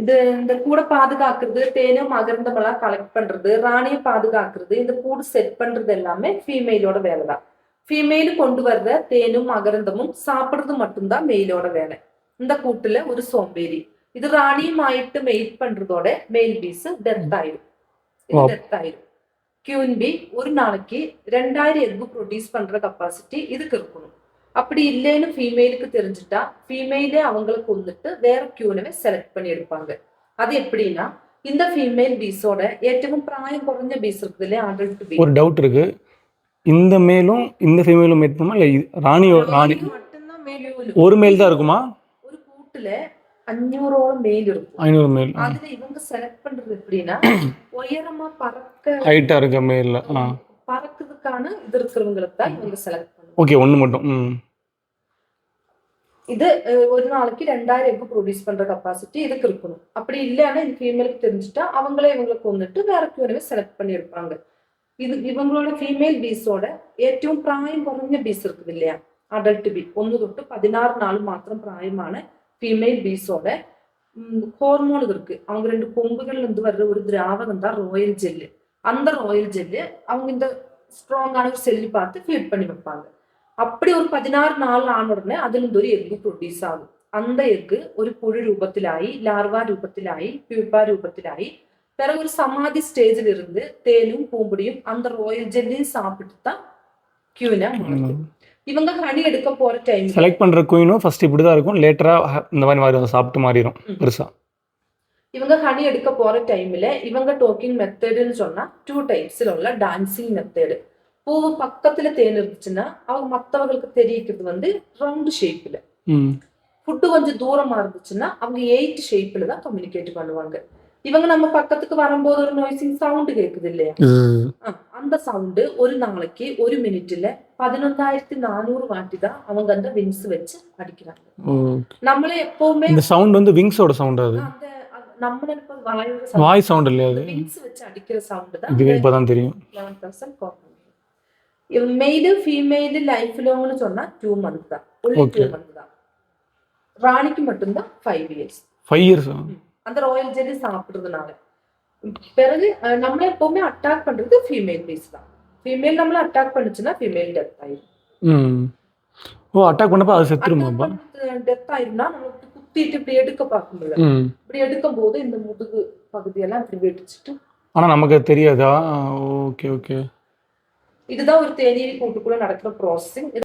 இது இந்த கூடை பாதுகாக்கிறது, தேனும் மகரந்தமெல்லாம் கலெக்ட் பண்றது, ராணியை பாதுகாக்கிறது, இந்த கூடு செட் பண்றது எல்லாமே ஃபீமேலோட வேலை தான். ஃபீமேல் கொண்டு வர்ற தேனும் மகரந்தமும் சாப்பிடுறது மட்டும்தான் மெயிலோட வேலை. இந்த கூட்டுல ஒரு சோம்பேறி. இது ராணியுமாயிட்டு மெயிட் பண்றதோட மெயில் பீஸ் டெத் ஆயிடும். இது டெத் ஆயிடும். கியூன் பி ஒரு நாளைக்கு 2000 எக் ப்ரொடியூஸ் பண்ற கெப்பாசிட்டி இதுக்கு இருக்கணும். அப்படி இல்லைன்னு ஃபீமேலுக்கு தெரிஞ்சுட்டா ஃபீமேலே அவங்களை கொண்டுட்டு வேற கியூனவை செலக்ட் பண்ணி எடுப்பாங்க. அது எப்படின்னா, இந்த ஃபீமேல் பீஸோட ஏற்றவும் பிராயம் குறைஞ்ச பீஸ் இருக்குது இல்லையா, அடல்ட் பீ. ஒரு டவுட் இருக்கு, இந்த மேலும் இந்த ஃபீமேலும் மேட் பண்ணுமா இல்லை ராணி மட்டும்தான் மேல். ஒரு மேல் தான் இருக்குமா? ஒரு கூட்டுல 500 மேல் இருக்கும். 500 மேல். அதுல இவங்க செலக்ட் பண்றது எப்படின்னா, உயரமா பறக்க ஹைட்டா இருக்க மேல்ல பறக்கிறதுக்கான இது இருக்கிறவங்களுக்கு தான் இவங்க செலக்ட் பண்ணுவாங்க. ஓகே, ஒண்ணு மட்டும். இது ஒரு நாளைக்கு 2000 எக் ப்ரொடியூஸ் பண்ற கெப்பாசிட்டி இதுக்கு இருக்கணும். அப்படி இல்லைன்னா இந்த ஃபீமேலுக்கு தெரிஞ்சுட்டா அவங்களே இவங்களை கொண்டுட்டு வேற கியூனவே செலக்ட் பண்ணி எடுப்பாங்க. இது இவங்களோட ஃபீமேல் பீஸோட ஏற்றவும் பிராயம் குறைஞ்ச பீஸ் இருக்குது இல்லையா, அடல்ட் பீ. 1 to 16 நாள் மாத்திரம் பிராயமான ஃபீமேல் பீஸோட ஹார்மோன் இருக்கு. அவங்க 2 கொம்புகள்ல இருந்து வர்ற ஒரு திராவகம் தான் ராயல் ஜெல்லு. அந்த ராயல் ஜெல்லு அவங்க இந்த ஸ்ட்ராங்கான ஒரு செல்லு பார்த்து ஃபீட் பண்ணி வைப்பாங்க. அப்படி ஒரு 16 நாள் ஆன உடனே அதுல இருந்து ஒரு எக்கு ப்ரொடியூஸ் ஆகும். அந்த எக்கு ஒரு புழு ரூபத்திலாയി, ലാർവ ரூபத்திலாയി, பியூப்பா ரூபத்திலாയി, பிறகு ஒரு சமாதி ஸ்டேஜில் இருந்து தேனும் பூம்புடியும் அந்த ராயல் ஜெல்லியும் சாப்பிட்டு தான் கியூனா மாறும். இவங்க ஹனி எடுக்க போற டைம் செலக்ட் பண்ற குயினும் ஃபர்ஸ்ட் இப்படி தான் இருக்கும், லேட்டரா இந்த மாதிரி மாறி சாப்பிட்டு மாறிடும் பெருசா. இவங்க ஹனி எடுக்க போற டைம்ல இவங்க டோக்கிங் மெத்தடுன்னு சொன்னா 2 டைப்ஸ்ல உள்ள டான்சிங் மெத்தடு. பூவு பக்கத்துல தேன் இருந்துச்சுன்னா அவங்க மற்றவங்களுக்கு தெரிவிக்கிறது வந்து ரவுண்ட் ஷேப்ல. ஃபுட்டு கொஞ்சம் தூரமா இருந்துச்சுன்னா அவங்க 8 ஷேப்ல தான் கம்யூனிகேட் பண்ணுவாங்க. இவங்க நம்ம பக்கத்துக்கு வரும்போது ஒரு நாய்ஸிங் சவுண்ட் கேக்குது இல்லையா, அந்த சவுண்டு ஒரு நாளைக்கு 1 மினிட்ல 11,400 வாட்டி தான் அவங்க அந்த விங்ஸ் வச்சு அடிக்கிறாங்க. நம்மளே எப்பவுமே இந்த சவுண்ட் வந்து விங்ஸோட சவுண்ட், அது நம்ம வாய் சவுண்ட் இல்லையா, அது விங்ஸ் வச்சு அடிக்கிற சவுண்ட் தான். இதுவே இப்பதான் தெரியும். 11% காப்பி. மெயிலு ஃபீமேலு லைஃப் லாங்னு சொன்னா 2 months தான். 2 months தான். ராணிக்கு மட்டும்தான் 5 years. 5 years அந்த ராயல் ஜெல்லி சாப்பிடுறதுனால. பிறகு நம்மள எப்பவுமே அட்டாக் பண்றது ஃபீமேல் பீஸ் தான். ஃபீமேல் நம்மள அட்டாக் பண்ணுச்சுன்னா ஃபீமேல் டெத் ஆயிடும். ஓ, அட்டாக் பண்ணப்ப அது செத்துருமா? டெத் ஆயிரும்னா நமக்கு குத்திட்டு இப்படி எடுக்க பார்க்க முடியாது. இப்படி எடுக்கும் போது இந்த முதுகு பகுதியெல்லாம் இப்படி வெடிச்சிட்டு. ஆனா நமக்கு தெரியாதா? Okay okay. இதுதான் ஒரு தேனீர் கூட்டுக்குள்ள நடக்கிற ப்ராசஸிங்.